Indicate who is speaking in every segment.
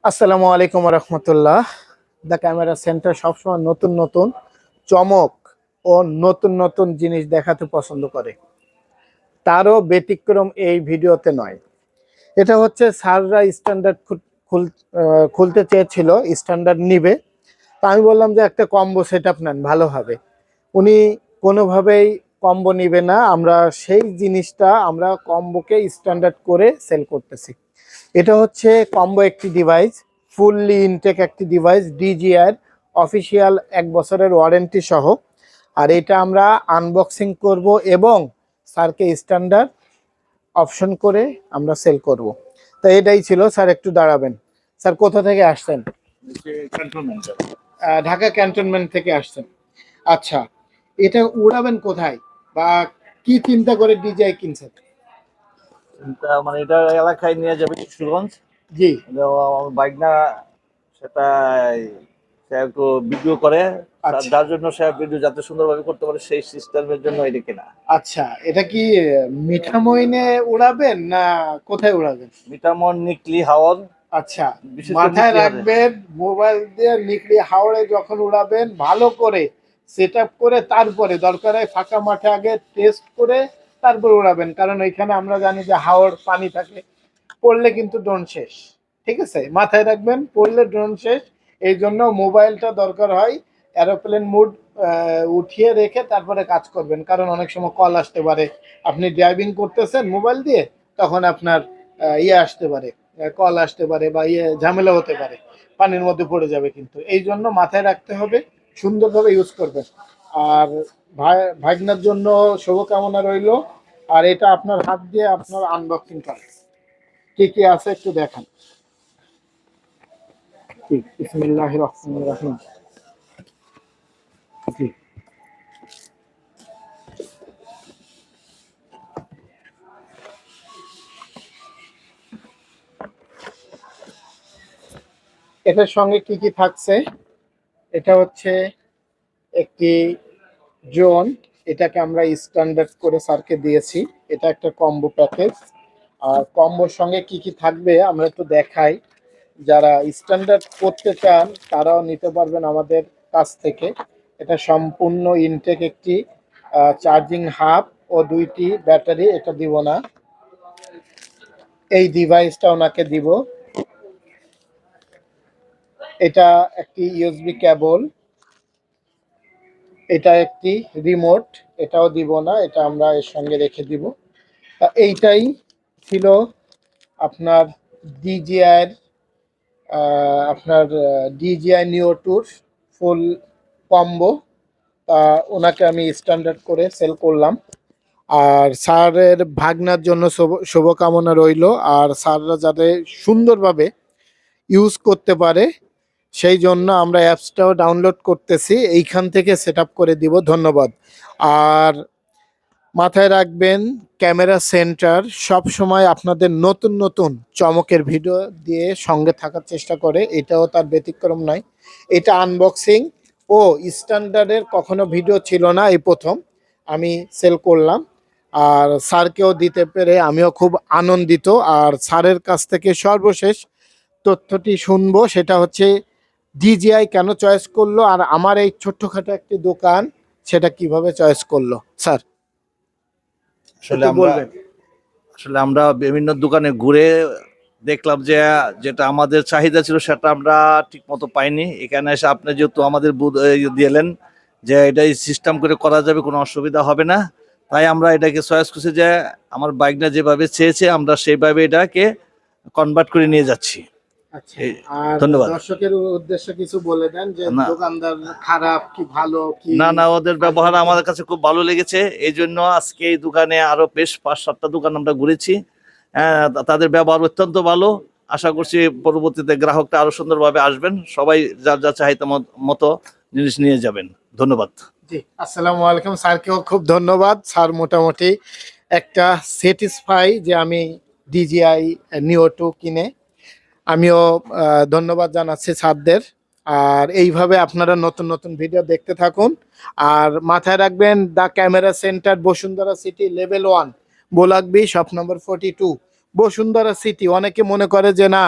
Speaker 1: আসসালামু আলাইকুম রহমতুল্লাহ। The camera centre সবসময় নতুন নতুন চমক ও নতুন নতুন জিনিস দেখাতে পছন্দ করে। তারও ব্যতিক্রম এই ভিডিওতে নয়। এটা হচ্ছে স্যাররা স্ট্যান্ডার্ড খুলতে চেয়েছিল, স্ট্যান্ডার্ড নিবে। তা আমি বললাম যে একটা কম্বো সেট আপ নেন, ভালো হবে। উনি কোনোভাবেই কম্বো নিবে না। আমরা সেই জিনিসটা আমরা কম্বোকে স্ট্যান্ডার্ড করে সেল করতেছি। এটা হচ্ছে কম্বো একটি ডিভাইস, ফুললি ইনটেক একটি ডিভাইস, ডিজিআর অফিসিয়াল 1 বছরের ওয়ারেন্টি সহ। আর এটা আমরা আনবক্সিং করব এবং স্যারকে স্ট্যান্ডার্ড অপশন করে আমরা সেল করব। তো এটাই ছিল। স্যার একটু দাঁড়াবেন। স্যার কোথা থেকে আসছেন? ঢাকা ক্যান্টনমেন্ট থেকে আসছেন। আচ্ছা, এটা উড়াবেন কোথায় বা কি চিন্তা করে ডিজিআই কিনছেন?
Speaker 2: মানে এটা এলাকায় নিয়ে যাবে কিশোরগঞ্জ।
Speaker 1: জি,
Speaker 2: আমার বাইক না, সেটা সে একটু ভিডিও করে,
Speaker 1: আচ্ছা
Speaker 2: যার জন্য সে ভিডিও যাতে সুন্দরভাবে করতে পারে সেই সিস্টেমের জন্য এটা কেনা।
Speaker 1: আচ্ছা, এটা কি মিঠামইনে উড়াবেন না কোথায় উড়াবেন?
Speaker 2: মিটামন, নিকলি, হাওর,
Speaker 1: আচ্ছা,
Speaker 2: বিশেষ করে
Speaker 1: মাথায়
Speaker 2: নিকলি হাওরে।
Speaker 1: রাখবেন মোবাইল দিয়ে নিকলি হাওড়ে যখন উড়াবেন ভালো করে সেট আপ করে তারপরে দরকার হয় ফাঁকা মাঠে আগে টেস্ট করে তারপর উড়াবেন, কারণ এখানে আমরা জানি যে হাওড় পানি থাকে, পড়লে কিন্তু ড্রোন শেষ। ঠিক আছে, মাথায় রাখবেন, পড়লে ড্রোন শেষ। এই জন্য মোবাইলটা দরকার হয় এরোপ্লেন মুড উঠিয়ে রেখে তারপরে কাজ করবেন, কারণ অনেক সময় কল আসতে পারে। আপনি ড্রাইভিং করতেছেন মোবাইল দিয়ে, তখন আপনার ইয়ে আসতে পারে, কল আসতে পারে বা ইয়ে ঝামেলা হতে পারে, পানির মধ্যে পড়ে যাবে। কিন্তু এই জন্য মাথায় রাখতে হবে, সুন্দরভাবে ইউজ করবেন। আর ভাগনার জন্য শুভকামনা রইল। আর এটা আপনার হাত দিয়ে আপনার আনবক্সিং করেন, কি কি আছে একটু দেখান। জি, বিসমিল্লাহির রহমানির রহিম। জি, এটার সঙ্গে কি কি থাকছে? এটা হচ্ছে একটি ড্রোন, এটাকে আমরা স্ট্যান্ডার্ড করে স্যারকে দিয়েছি। এটা একটা কম্বো প্যাকেজ। আর কম্বোর সঙ্গে কি কি থাকবে আমরা একটু দেখাই। যারা স্ট্যান্ডার্ড করতে চান তারাও নিতে পারবেন আমাদের কাছ থেকে। এটা সম্পূর্ণ ইনটেক একটি চার্জিং হাব ও 2টি ব্যাটারি, এটা দিব না। এই ডিভাইসটা ওনাকে দিব। এটা একটি ইউএসবি কেবল, এটা একটি রিমোট, এটাও দিব না, এটা আমরা এর সঙ্গে রেখে দিব। এইটাই ছিল আপনার ডিজিআই, আপনার ডিজিআই নিও টুর ফুল কম্বো। ওনাকে আমি স্ট্যান্ডার্ড করে সেল করলাম। আর স্যারের ভাগনার জন্য শুভকামনা রইল। আর স্যাররা যাতে সুন্দরভাবে ইউজ করতে পারে সেই জন্য আমরা অ্যাপসটাও ডাউনলোড করতেছি, এইখান থেকে সেট আপ করে দিব। ধন্যবাদ। আর মাথায় রাখবেন, ক্যামেরা সেন্টার সব সময় আপনাদের নতুন নতুন চমকের ভিডিও দিয়ে সঙ্গে থাকার চেষ্টা করে, এটাও তার ব্যতিক্রম নয়। এটা আনবক্সিং ও স্ট্যান্ডার্ডের কখনো ভিডিও ছিল না, এই প্রথম আমি সেল করলাম। আর স্যারকেও দিতে পেরে আমিও খুব আনন্দিত। আর স্যারের কাছ থেকে সর্বশেষ তথ্যটি শুনবো, সেটা হচ্ছে ডিজিআই কেন চয়েস করলো আর আমার এই ছোট্টখাটো একটি দোকান সেটা কিভাবে চয়েস করলো। স্যার
Speaker 2: আসলে
Speaker 1: একটু
Speaker 2: আমরা
Speaker 1: বলবেন।
Speaker 2: আসলে আমরা বিভিন্ন দোকানে ঘুরে দেখলাম যে যেটা আমাদের চাহিদা ছিল সেটা আমরা ঠিক মতো পাইনি। এখানে এসে আপনি যেহেতু আমাদের দিলেন যে এটাই সিস্টেম করে করা যাবে, কোনো অসুবিধা হবে না, তাই আমরা এটাকে চয়েস করছি যে আমার বাইকটা যেভাবে চেয়েছে আমরা সেইভাবে এটাকে কনভার্ট করে নিয়ে যাচ্ছি।
Speaker 1: আচ্ছা,
Speaker 2: এই,
Speaker 1: আর
Speaker 2: ধন্যবাদ।
Speaker 1: দর্শকের উদ্দেশ্যে কিছু বলে দেন যে
Speaker 2: না,
Speaker 1: দোকানদার খারাপ কি ভালো কি
Speaker 2: না, না, ওদের ব্যবহার আমাদের কাছে খুব ভালো লেগেছে। এই জন্য আজকে এই দোকানে আরো বেশ 5-7টা দোকান আমরা ঘুরেছি। তাদের ব্যবহার অত্যন্ত ভালো। আশা করছি পরবর্তীতে গ্রাহকটা আরো সুন্দরভাবে আসবেন, সবাই যার যা চাহিদা মতো জিনিস নিয়ে যাবেন। ধন্যবাদ।
Speaker 1: জি, আসসালামু আলাইকুম। স্যারকেও খুব ধন্যবাদ। স্যার মোটামুটি একটা স্যাটিসফাই যে আমি ডিজিআই নিও টু কিনে। আমিও ধন্যবাদ জানাচ্ছি স্যারদের। আর এইভাবে আপনারা নতুন নতুন ভিডিও দেখতে থাকুন। আর মাথায় রাখবেন, the camera centre, Bashundhara city, level 1, বোলাকবি, শপ নম্বর 42, বসুন্ধরা সিটি। অনেকে মনে করে যে না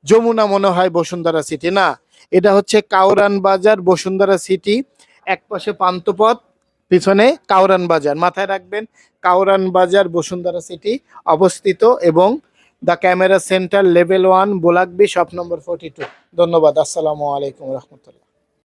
Speaker 1: যমুনা মনে হয় বসুন্ধরা সিটি, না, এটা হচ্ছে কাউরান বাজার বসুন্ধরা সিটি। এক পাশে পান্থপথ, পিছনে কাউরান বাজার, মাথায় রাখবেন কাউরান বাজার বসুন্ধরা সিটি অবস্থিত, এবং দ্য ক্যামেরা সেন্টার লেভেল 1 বোলাকবি শপ নম্বর 42। ধন্যবাদ। আসসালামু আলাইকুম রহমতুল্লাহ।